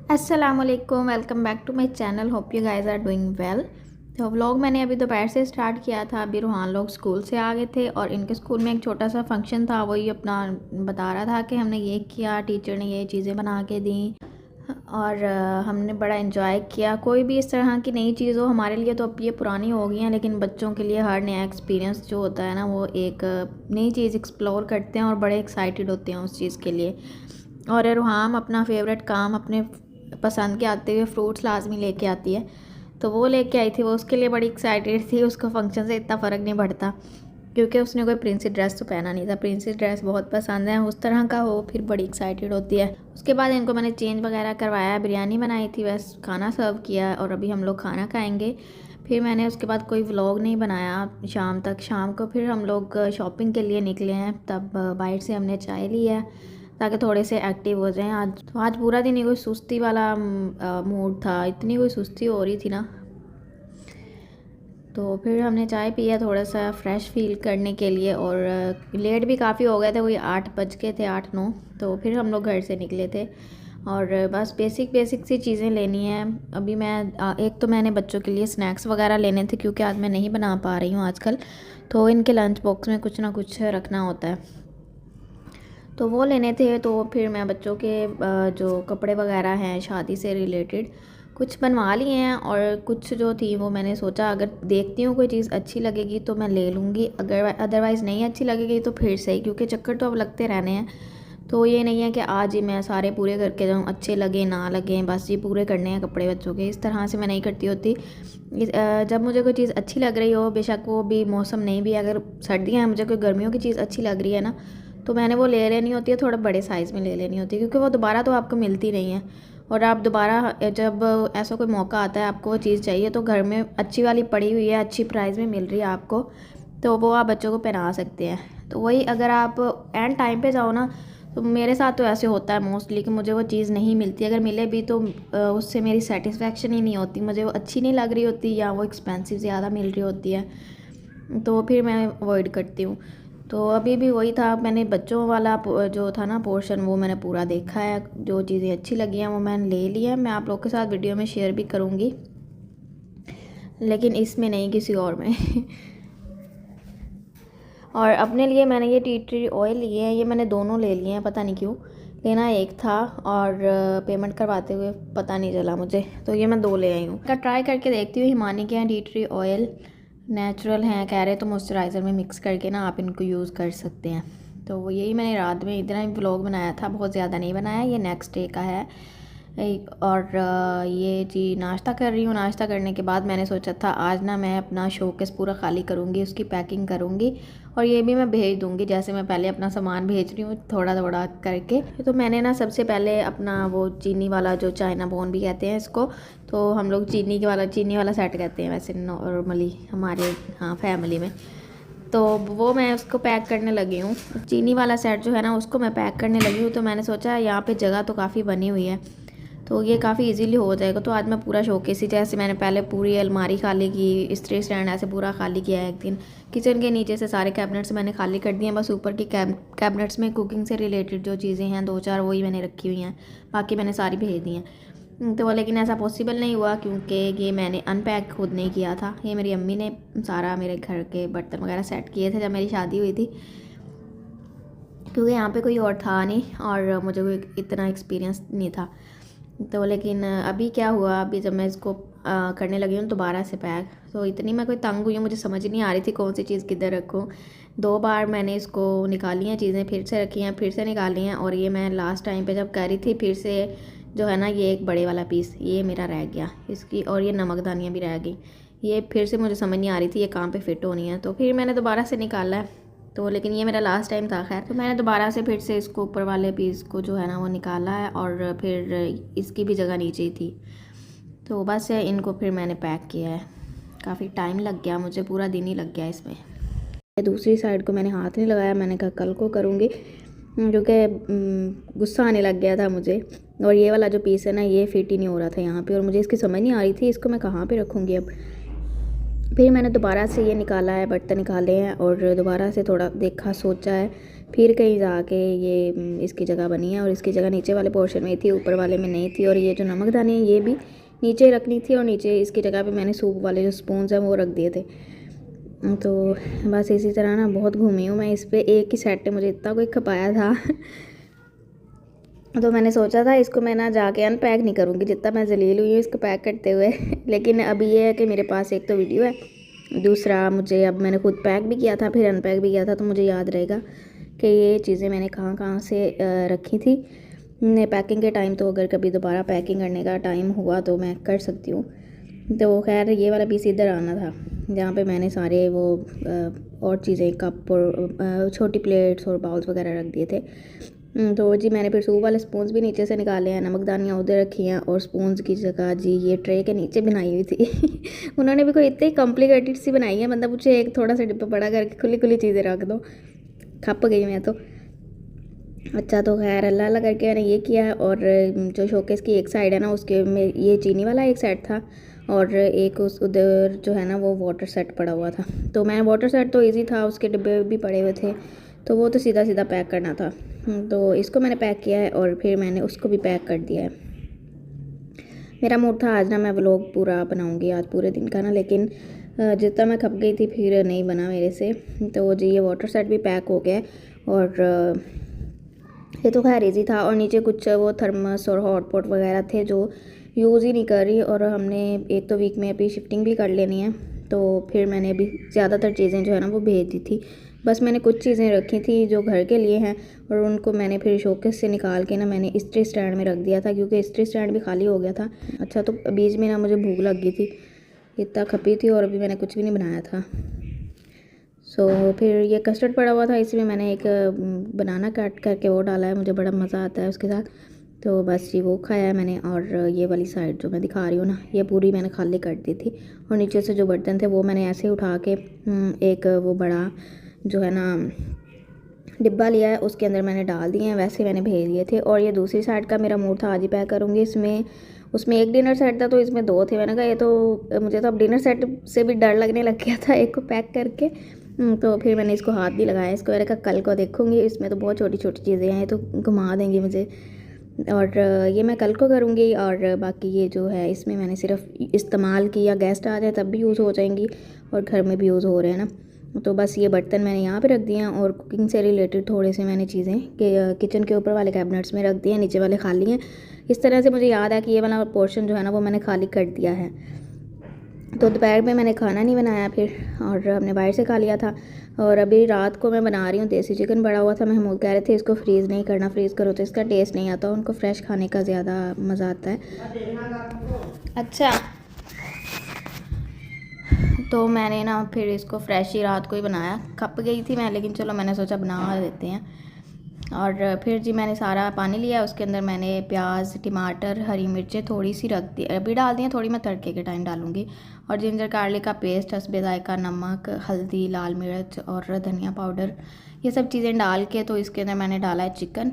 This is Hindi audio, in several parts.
अस्सलामुअलैकुम, welcome back to my channel. Hope you guys are doing well. तो व्लॉग मैंने अभी दोपहर से स्टार्ट किया था। अभी रूहान लोग स्कूल से आ गए थे और इनके स्कूल में एक छोटा सा फंक्शन था। वही अपना बता रहा था कि हमने ये किया, टीचर ने ये चीज़ें बना के दी और हमने बड़ा इन्जॉय किया। कोई भी इस तरह की नई चीज़ हो, हमारे लिए तो अब ये पुरानी हो गई हैं, लेकिन बच्चों के लिए हर नया एक्सपीरियंस जो होता है ना, वो एक नई चीज़ एक्सप्लोर करते हैं और बड़े एक्साइटेड होते हैं उस चीज़ के लिए। और रूहान अपना फेवरेट काम, अपने पसंद के आते हुए फ्रूट्स लाजमी लेके आती है, तो वो लेके आई थी। वो उसके लिए बड़ी एक्साइटेड थी। उसको फंक्शन से इतना फ़र्क नहीं पड़ता क्योंकि उसने कोई प्रिंसेस ड्रेस तो पहना नहीं था। प्रिंसेस ड्रेस बहुत पसंद है, उस तरह का हो फिर बड़ी एक्साइटेड होती है। उसके बाद इनको मैंने चेंज वगैरह करवाया, बिरयानी बनाई थी, बस खाना सर्व किया और अभी हम लोग खाना खाएंगे। फिर मैंने उसके बाद कोई व्लॉग नहीं बनाया शाम तक। शाम को फिर हम लोग शॉपिंग के लिए निकले हैं, तब बाहर से हमने चाय ली है ताकि थोड़े से एक्टिव हो जाएं। आज पूरा दिन ही कोई सुस्ती वाला मूड था, इतनी कोई सुस्ती हो रही थी ना। तो फिर हमने चाय पिया थोड़ा सा फ्रेश फील करने के लिए, और लेट भी काफ़ी हो गए थे, कोई 8 बज गए थे, 8-9। तो फिर हम लोग घर से निकले थे और बस बेसिक सी चीज़ें लेनी है। अभी मैं एक तो मैंने बच्चों के लिए स्नैक्स वगैरह लेने थे क्योंकि आज मैं नहीं बना पा रही हूँ आजकल, तो इनके लंच बॉक्स में कुछ ना कुछ रखना होता है, तो वो लेने थे। तो फिर मैं बच्चों के जो कपड़े वगैरह हैं शादी से रिलेटेड कुछ बनवा लिए हैं, और कुछ जो थी वो मैंने सोचा अगर देखती हूँ कोई चीज़ अच्छी लगेगी तो मैं ले लूँगी, अगर अदरवाइज़ नहीं अच्छी लगेगी तो फिर सही, क्योंकि चक्कर तो अब लगते रहने हैं। तो ये नहीं है कि आज ही मैं सारे पूरे करके जाऊँ, अच्छे लगे ना लगे, बस ये पूरे करने हैं कपड़े बच्चों के। इस तरह से मैं नहीं करती होती। जब मुझे कोई चीज़ अच्छी लग रही हो, बेशक वो भी मौसम नहीं भी, अगर सर्दियाँ हैं, मुझे कोई गर्मियों की चीज़ अच्छी लग रही है ना, तो मैंने वो ले लेनी होती है, थोड़ा बड़े साइज़ में ले लेनी होती है, क्योंकि वो दोबारा तो आपको मिलती नहीं है। और आप दोबारा जब ऐसा कोई मौका आता है आपको वो चीज़ चाहिए, तो घर में अच्छी वाली पड़ी हुई है, अच्छी प्राइस में मिल रही है आपको, तो वो आप बच्चों को पहना सकते हैं। तो वही अगर आप एंड टाइम पे जाओ ना, तो मेरे साथ तो ऐसे होता है मोस्टली कि मुझे वो चीज़ नहीं मिलती। अगर मिले भी तो उससे मेरी सेटिस्फेक्शन ही नहीं होती, मुझे वो अच्छी नहीं लग रही होती या वो एक्सपेंसिव ज़्यादा मिल रही होती है, तो फिर मैं अवॉइड करती हूँ। तो अभी भी वही था, मैंने बच्चों वाला जो था ना पोर्शन, वो मैंने पूरा देखा है। जो चीज़ें अच्छी लगी हैं वो मैंने ले ली है। मैं आप लोग के साथ वीडियो में शेयर भी करूँगी, लेकिन इसमें नहीं, किसी और में। और अपने लिए मैंने ये टी ट्री ऑयल लिए हैं, ये मैंने दोनों ले लिए हैं, पता नहीं क्यों लेना एक था और पेमेंट करवाते हुए पता नहीं चला मुझे, तो ये मैं 2 ले आई हूँ। ट्राई करके देखती हूँ। हिमानी के हैं टी ट्री ऑयल, नेचुरल हैं कह रहे, तो मॉइस्चराइज़र में मिक्स करके ना आप इनको यूज़ कर सकते हैं। तो वो यही मैंने रात में इतना ही व्लॉग बनाया था, बहुत ज़्यादा नहीं बनाया। ये नेक्स्ट डे का है। और ये जी नाश्ता कर रही हूँ। नाश्ता करने के बाद मैंने सोचा था आज ना मैं अपना शोकेस पूरा खाली करूँगी, उसकी पैकिंग करूँगी और ये भी मैं भेज दूँगी, जैसे मैं पहले अपना सामान भेज रही हूँ थोड़ा थोड़ा करके। तो मैंने ना सबसे पहले अपना वो चीनी वाला, जो चाइना बोन भी कहते हैं इसको, तो हम लोग चीनी वाला सेट कहते हैं वैसे नॉर्मली हमारे हाँ फैमिली में। तो वो मैं उसको पैक करने लगी हूँ। चीनी वाला सेट जो है ना, उसको मैं पैक करने लगी हूँ। तो मैंने सोचा यहाँ पे जगह तो काफ़ी बनी हुई है, तो ये काफ़ी इजीली हो जाएगा। तो आज मैं पूरा शोकेस ही, जैसे मैंने पहले पूरी अलमारी खाली की, स्ट्री स्टैंड ऐसे पूरा खाली किया है एक दिन। किचन के नीचे से सारे कैबिनेट्स मैंने खाली कर दिए हैं, बस ऊपर की कैबिनेट्स में कुकिंग से रिलेटेड जो चीज़ें हैं 2-4 वही मैंने रखी हुई हैं, बाकी मैंने सारी भेज दी हैं। तो लेकिन ऐसा पॉसिबल नहीं हुआ क्योंकि ये मैंने अनपैक खुद नहीं किया था। ये मेरी अम्मी ने सारा मेरे घर के बर्तन वगैरह सेट किए थे जब मेरी शादी हुई थी, क्योंकि यहाँ पे कोई और था नहीं और मुझे कोई इतना एक्सपीरियंस नहीं था। तो लेकिन अभी क्या हुआ, अभी जब मैं इसको करने लगी हूँ दोबारा से पैक, तो इतनी मैं कोई तंग हुई हूँ, मुझे समझ नहीं आ रही थी कौन सी चीज़ किधर रखूँ। 2 बार मैंने इसको निकाली हैं चीज़ें, फिर से रखी हैं, फिर से निकाली हैं, और ये मैं लास्ट टाइम पे जब कर रही थी फिर से जो है ना, ये एक बड़े वाला पीस ये मेरा रह गया इसकी, और ये नमकदानियाँ भी रह गई। ये फिर से मुझे समझ नहीं आ रही थी ये कहाँ पे फिट होनी है, तो फिर मैंने दोबारा से निकाला है। तो लेकिन ये मेरा लास्ट टाइम था खैर, तो मैंने दोबारा से फिर से इसको ऊपर वाले पीस को जो है ना वो निकाला है, और फिर इसकी भी जगह नीचे ही थी। तो बस इनको फिर मैंने पैक किया है। काफ़ी टाइम लग गया, मुझे पूरा दिन ही लग गया इसमें। दूसरी साइड को मैंने हाथ नहीं लगाया, मैंने कहा कल को करूँगी, क्योंकि गुस्सा आने लग गया था मुझे। और ये वाला जो पीस है ना, ये फिट ही नहीं हो रहा था यहाँ पे, और मुझे इसकी समझ नहीं आ रही थी इसको मैं कहाँ पे रखूँगी अब। फिर मैंने दोबारा से ये निकाला है, बर्तन निकाले हैं और दोबारा से थोड़ा देखा, सोचा है फिर कहीं जाके ये इसकी जगह बनी है और इसकी जगह नीचे वाले पोर्शन में थी, ऊपर वाले में नहीं थी। और ये जो नमकदानी है ये भी नीचे रखनी थी और नीचे इसकी जगह पे मैंने सूप वाले जो स्पून्स हैं वो रख दिए थे। तो बस इसी तरह ना बहुत घूमी हूँ मैं इस पर। एक ही सेट ने मुझे इतना कोई खपाया था तो मैंने सोचा था इसको मैं ना जाके अनपैक नहीं करूँगी, जितना मैं जलील हुई हूँ इसको पैक करते हुए लेकिन अभी ये है कि मेरे पास एक तो वीडियो है, दूसरा मुझे अब मैंने खुद पैक भी किया था फिर अनपैक भी किया था, तो मुझे याद रहेगा कि ये चीज़ें मैंने कहाँ कहाँ से रखी थी पैकिंग के टाइम। तो अगर कभी दोबारा पैकिंग करने का टाइम हुआ तो मैं कर सकती हूँ। तो खैर ये वाला पीस इधर आना था जहाँ पे मैंने सारे वो और चीज़ें कप और छोटी प्लेट्स और बाउल्स वगैरह रख दिए थे। तो जी मैंने फिर सूप वाले स्पून्स भी नीचे से निकाले हैं, नमकदानियाँ उधर रखी हैं और स्पून्स की जगह जी ये ट्रे के नीचे बनाई हुई थी उन्होंने भी कोई इतनी कॉम्प्लिकेटेड सी बनाई है, मतलब मुझे एक थोड़ा सा डिब्बा बड़ा करके खुली खुली चीज़ें रख दो, खप गई मैं तो। अच्छा तो खैर अल्लाह अल्लाह करके मैंने ये किया है। और जो शोकेस की एक साइड है ना उसके में ये चीनी वाला एक सेट था और एक उस उधर जो है ना वो वाटर सेट पड़ा हुआ था। तो मैं वाटर सेट तो इजी था, उसके डिब्बे भी पड़े हुए थे तो वो तो सीधा सीधा पैक करना था। तो इसको मैंने पैक किया है और फिर मैंने उसको भी पैक कर दिया है। मेरा मूड था आज ना मैं व्लॉग पूरा बनाऊंगी आज पूरे दिन का ना, लेकिन जितना मैं खप गई थी फिर नहीं बना मेरे से। तो जी ये वाटर सेट भी पैक हो गया और ये तो खैर इजी था। और नीचे कुछ वो थर्मस और हॉट पॉट वगैरह थे जो यूज़ ही नहीं कर रही, और हमने एक तो वीक में अभी शिफ्टिंग भी कर लेनी है। तो फिर मैंने अभी ज़्यादातर चीज़ें जो है ना वो भेज दी थी, बस मैंने कुछ चीज़ें रखी थी जो घर के लिए हैं और उनको मैंने फिर शोकेस से निकाल के ना मैंने इस्त्री स्टैंड में रख दिया था क्योंकि इस्त्री स्टैंड भी खाली हो गया था। अच्छा तो बीच में ना मुझे भूख लग गई थी, इतना खपी थी और अभी मैंने कुछ भी नहीं बनाया था। फिर ये कस्टर्ड पड़ा हुआ था, इसमें मैंने एक बनाना काट करके वो डाला है, मुझे बड़ा मज़ा आता है उसके साथ। तो बस ये वो खाया है मैंने। और ये वाली साइड जो मैं दिखा रही हूँ ना ये पूरी मैंने खाली कर दी थी और नीचे से जो बर्तन थे वो मैंने ऐसे उठा के एक वो बड़ा जो है ना डिब्बा लिया है उसके अंदर मैंने डाल दिए हैं, वैसे मैंने भेज दिए थे। और ये दूसरी साइड का मेरा मूड था आज ही पैक करूँगी, इसमें उसमें एक डिनर सेट था तो इसमें दो थे। मैंने कहा ये तो मुझे तो अब डिनर सेट से भी डर लगने लग गया था एक को पैक करके। तो फिर मैंने इसको हाथ भी लगाया, इसको मैंने कहा कल को देखूँगी, इसमें तो बहुत छोटी छोटी चीज़ें हैं तो घुमा देंगी मुझे, और ये मैं कल को करूँगी। और बाकी ये जो है इसमें मैंने सिर्फ इस्तेमाल किया, गेस्ट आ जाए तब भी यूज़ हो जाएंगी और घर में भी यूज़ हो रहे हैं ना। तो बस ये बर्तन मैंने यहाँ पे रख दिए हैं और कुकिंग से रिलेटेड थोड़े से मैंने चीज़ें कि किचन के ऊपर वाले कैबिनेट्स में रख दिए हैं, नीचे वाले खाली हैं। इस तरह से मुझे याद है कि ये वाला पोर्शन जो है ना वो मैंने खाली कर दिया है। तो दोपहर में मैंने खाना नहीं बनाया फिर, और हमने बाहर से खा लिया था। और अभी रात को मैं बना रही हूँ देसी चिकन पड़ा हुआ था, महमूद कह रहे थे इसको फ्रीज़ नहीं करना, फ्रीज़ करो तो इसका टेस्ट नहीं आता, उनको फ्रेश खाने का ज़्यादा मज़ा आता है। अच्छा तो मैंने ना फिर इसको फ्रेश ही रात को ही बनाया, खप गई थी मैं लेकिन चलो मैंने सोचा बना देते हैं। और फिर जी मैंने सारा पानी लिया, उसके अंदर मैंने प्याज टमाटर हरी मिर्चें थोड़ी सी रख दी, अभी डाल दी हैं, थोड़ी मैं तड़के के टाइम डालूंगी। और जिंजर गार्लिक का पेस्ट, हस्बे जायका, नमक, हल्दी, लाल मिर्च और धनिया पाउडर, ये सब चीज़ें डाल के तो इसके अंदर मैंने डाला है चिकन।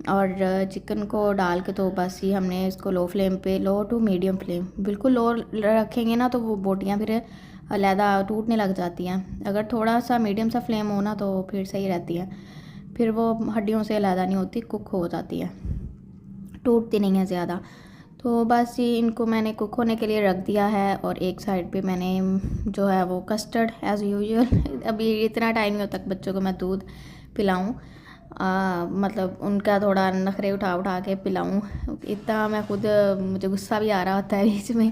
और चिकन को डाल के तो बस ही हमने इसको लो फ्लेम पे, लो टू मीडियम फ्लेम, बिल्कुल लो रखेंगे ना तो वो बोटियाँ फिर अलहदा टूटने लग जाती हैं। अगर थोड़ा सा मीडियम सा फ्लेम हो ना तो फिर सही रहती है, फिर वो हड्डियों से अलहदा नहीं होती, कुक हो जाती है, टूटती नहीं है ज़्यादा। तो बस ये इनको मैंने कुक होने के लिए रख दिया है। और एक साइड पे मैंने जो है वो कस्टर्ड एज़ यूजुअल अभी इतना टाइम नहीं तक बच्चों को मैं दूध पिलाऊँ, मतलब उनका थोड़ा नखरे उठा उठा के पिलाऊँ, इतना मैं खुद मुझे गुस्सा भी आ रहा होता है बीच में।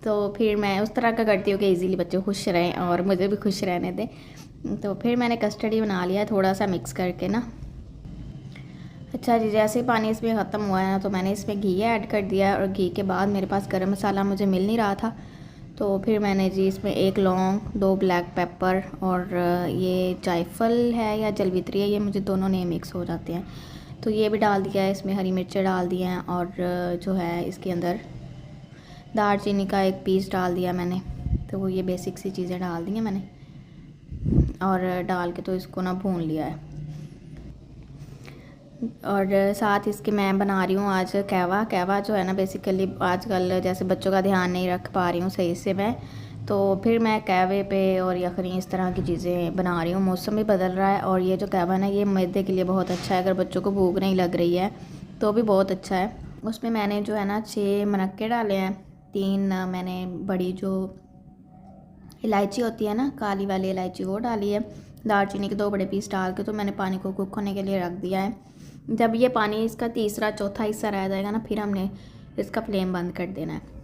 तो फिर मैं उस तरह का करती हूँ कि इजीली बच्चे खुश रहें और मुझे भी खुश रहने दें। तो फिर मैंने कस्टर्ड ही बना लिया थोड़ा सा मिक्स करके ना। अच्छा जी जैसे ही पानी इसमें ख़त्म हुआ है ना तो मैंने इसमें घी ऐड कर दिया, और घी के बाद मेरे पास गरम मसाला मुझे मिल नहीं रहा था, तो फिर मैंने जी इसमें एक लौंग, 2 ब्लैक पेपर और ये जायफल है या जलवित्री है, ये मुझे दोनों नेम मिक्स हो जाते हैं, तो ये भी डाल दिया है। इसमें हरी मिर्चें डाल दी हैं और जो है इसके अंदर दालचीनी का एक पीस डाल दिया मैंने। तो वो ये बेसिक सी चीज़ें डाल दी हैं मैंने और डाल के तो इसको ना भून लिया है। और साथ इसके मैं बना रही हूँ आज कहवा। कहवा जो है ना बेसिकली आजकल जैसे बच्चों का ध्यान नहीं रख पा रही हूँ सही से मैं, तो फिर मैं कहवे पे और यखनी इस तरह की चीज़ें बना रही हूँ। मौसम भी बदल रहा है और ये जो कहवा है ना ये मैदे के लिए बहुत अच्छा है। अगर बच्चों को भूख नहीं लग रही है तो भी बहुत अच्छा है। उसमें मैंने जो है ना 6 मनक्के डाले हैं, 3 मैंने बड़ी जो इलायची होती है ना काली वाली इलायची वो डाली है, दालचीनी के 2 बड़े पीस डाल के तो मैंने पानी को कुक होने के लिए रख दिया है। जब ये पानी इसका तीसरा चौथा हिस्सा रह जाएगा ना फिर हमने इसका फ्लेम बंद कर देना है।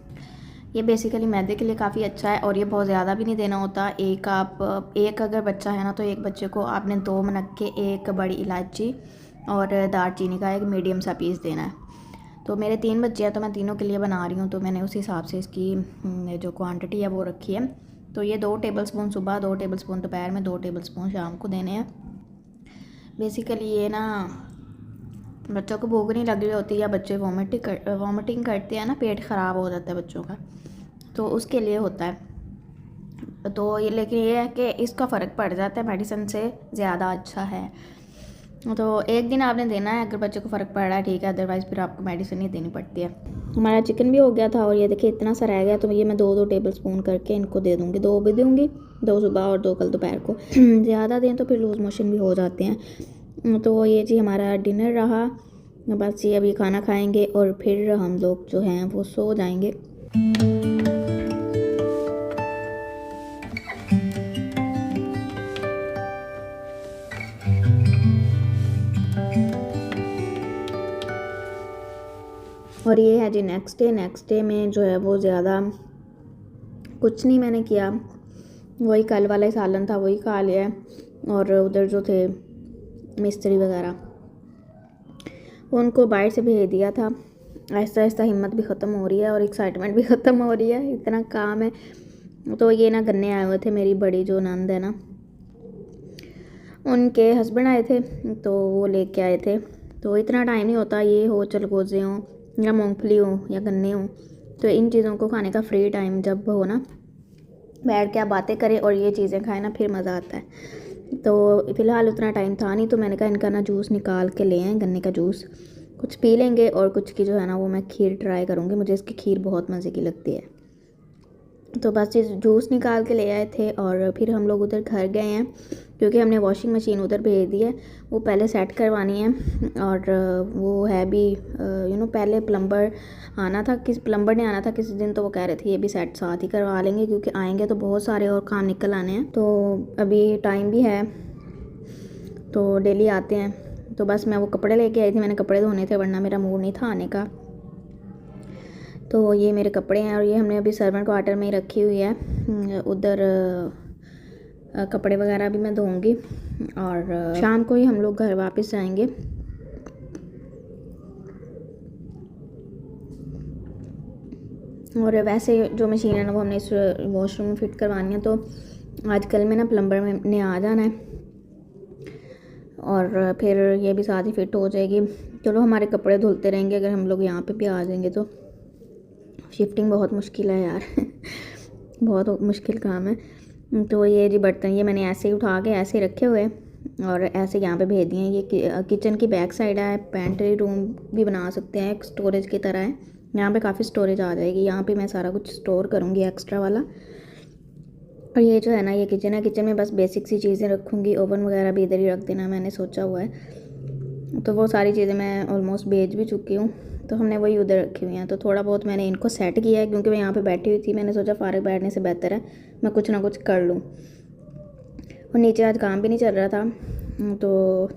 ये बेसिकली मैदे के लिए काफ़ी अच्छा है और ये बहुत ज़्यादा भी नहीं देना होता। एक अगर बच्चा है ना तो एक बच्चे को आपने 2 मनक्के, 1 बड़ी इलायची और दालचीनी का 1 मीडियम सा पीस देना है। तो मेरे 3 बच्चे हैं तो मैं तीनों के लिए बना रही हूँ, तो मैंने उस हिसाब से इसकी जो क्वांटिटी है वो रखी है। तो ये 2 टेबलस्पून सुबह, 2 टेबलस्पून दोपहर में, 2 टेबलस्पून शाम को देने हैं। बेसिकली ये ना बच्चों को भूख नहीं लग रही होती या बच्चे वॉमिटिंग करते हैं ना, पेट ख़राब हो जाता है बच्चों का, तो उसके लिए होता है। तो ये लेकिन ये है कि इसका फ़र्क पड़ जाता है, मेडिसिन से ज़्यादा अच्छा है। तो एक दिन आपने देना है, अगर बच्चे को फ़र्क पड़ रहा है ठीक है, अदरवाइज़ फिर आपको मेडिसिन ही देनी पड़ती है। हमारा चिकन भी हो गया था और ये देखिए इतना सा रह गया, तो ये मैं 2-2 टेबलस्पून करके इनको दे दूँगी। 2 भी दूँगी, 2 सुबह और 2 कल दोपहर को। ज़्यादा दें तो फिर लूज़ मोशन भी हो जाते हैं। तो ये जी हमारा डिनर रहा। बस ये अभी खाना खाएँगे और फिर हम लोग जो हैं वो सो जाएँगे। और ये है जी नेक्स्ट डे में जो है वो ज़्यादा कुछ नहीं मैंने किया, वही कल वाला ही सालन था वही खा लिया। और उधर जो थे मिस्त्री वगैरह उनको बाहर से भेज दिया था। आहिस्ता आहिस्ता हिम्मत भी ख़त्म हो रही है और एक्साइटमेंट भी ख़त्म हो रही है, इतना काम है। तो ये ना गन्ने आए हुए थे, मेरी बड़ी जो नंद है ना उनके हस्बैंड आए थे तो वो लेके आए थे। तो इतना टाइम नहीं होता, ये हो चलगोज़े हों या मूंगफली हो या गन्ने हों, तो इन चीज़ों को खाने का फ्री टाइम जब हो ना, बैठ के आप बातें करें और ये चीज़ें खाएं ना, फिर मज़ा आता है। तो फ़िलहाल उतना टाइम था नहीं, तो मैंने कहा इनका ना जूस निकाल के ले आए, गन्ने का जूस कुछ पी लेंगे और कुछ की जो है ना वो मैं खीर ट्राई करूँगी, मुझे इसकी खीर बहुत मज़े की लगती है। तो बस ये जूस निकाल के ले आए थे और फिर हम लोग उधर घर गए हैं, क्योंकि हमने वॉशिंग मशीन उधर भेज दी है, वो पहले सेट करवानी है। और वो है भी पहले प्लम्बर आना था, प्लम्बर ने आना था किसी दिन, तो वो कह रहे थे ये भी सेट साथ ही करवा लेंगे, क्योंकि आएंगे तो बहुत सारे और काम निकल आने हैं। तो अभी टाइम भी है तो डेली आते हैं। तो बस मैं वो कपड़े लेके आई थी, मैंने कपड़े धोने थे वरना मेरा मूड नहीं था आने का। तो ये मेरे कपड़े हैं और ये हमने अभी सर्वेंट क्वार्टर में ही रखी हुई है। उधर कपड़े वगैरह भी मैं धोऊंगी और शाम को ही हम लोग घर वापस जाएंगे। और वैसे जो मशीन है ना वो हमने इस वॉशरूम में फ़िट करवानी है, तो आजकल में ना प्लम्बर ने आ जाना है और फिर ये भी साथ ही फ़िट हो जाएगी। चलो हमारे कपड़े धुलते रहेंगे, अगर हम लोग यहाँ पे भी आ जाएंगे तो शिफ्टिंग बहुत मुश्किल है यार बहुत मुश्किल काम है। तो ये जी बर्तन ये मैंने ऐसे ही उठा के ऐसे रखे हुए और ऐसे यहाँ पे भेज दिए हैं। ये किचन की बैक साइड है, पेंट्री रूम भी बना सकते हैं, एक स्टोरेज की तरह है। यहाँ पे काफ़ी स्टोरेज आ जाएगी, यहाँ पे मैं सारा कुछ स्टोर करूँगी एक्स्ट्रा वाला। और ये जो है ना ये किचन है, किचन में बस बेसिक सी चीज़ें रखूँगी, ओवन वगैरह भी इधर ही रख देना मैंने सोचा हुआ है। तो वो सारी चीज़ें मैं ऑलमोस्ट भेज भी चुकी हूँ, तो हमने वही उधर रखी हुई हैं। तो थोड़ा बहुत मैंने इनको सेट किया है, क्योंकि मैं यहाँ पे बैठी हुई थी, मैंने सोचा फारिग बैठने से बेहतर है मैं कुछ ना कुछ कर लूँ। और नीचे आज काम भी नहीं चल रहा था, तो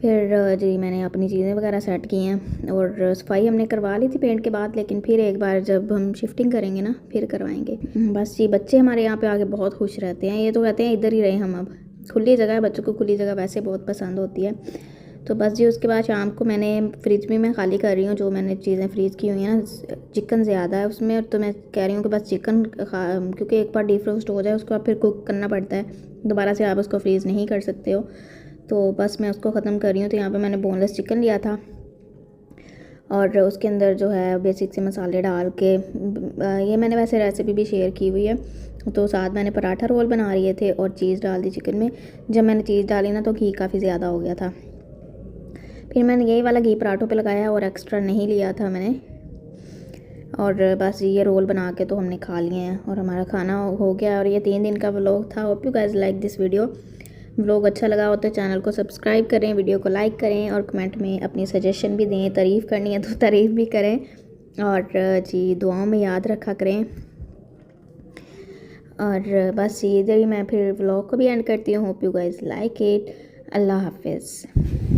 फिर जी मैंने अपनी चीज़ें वगैरह सेट की हैं। और सफाई हमने करवा ली थी पेंट के बाद, लेकिन फिर एक बार जब हम शिफ्टिंग करेंगे ना फिर करवाएंगे। बस जी बच्चे हमारे यहाँ पे आके बहुत खुश रहते हैं, ये तो कहते हैं इधर ही रहे हम। अब खुली जगह है, बच्चों को खुली जगह वैसे बहुत पसंद होती है। तो बस जी उसके बाद शाम को मैंने फ्रिज भी मैं खाली कर रही हूँ, जो मैंने चीज़ें फ्रीज़ की हुई हैं ना, चिकन ज़्यादा है उसमें, तो मैं कह रही हूँ कि बस चिकन क्योंकि एक बार डीफ्रोस्ट हो जाए उसको आप फिर कुक करना पड़ता है, दोबारा से आप उसको फ्रीज़ नहीं कर सकते हो। तो बस मैं उसको ख़त्म कर रही हूँ। तो यहाँ पे मैंने बोनलेस चिकन लिया था और उसके अंदर जो है बेसिक से मसाले डाल के, ये मैंने वैसे रेसिपी भी शेयर की हुई है। तो साथ मैंने पराठा रोल बना रहे थे और चीज़ डाल दी चिकन में। जब मैंने चीज़ डाली ना तो घी काफ़ी ज़्यादा हो गया था, फिर मैंने यही वाला घी पराठों पे लगाया और एक्स्ट्रा नहीं लिया था मैंने। और बस ये रोल बना के तो हमने खा लिए हैं और हमारा खाना हो गया। और ये 3 दिन का व्लॉग था। Hope you guys like this video. Vlog अच्छा लगा हो तो चैनल को सब्सक्राइब करें, वीडियो को लाइक करें और कमेंट में अपनी सजेशन भी दें। तारीफ़ करनी है तो तारीफ़ भी करें और जी दुआओं में याद रखा करें। और बस इधर ही मैं फिर व्लॉग को भी एंड करती हूँ। Hope you guys like it. अल्लाह हाफिज़।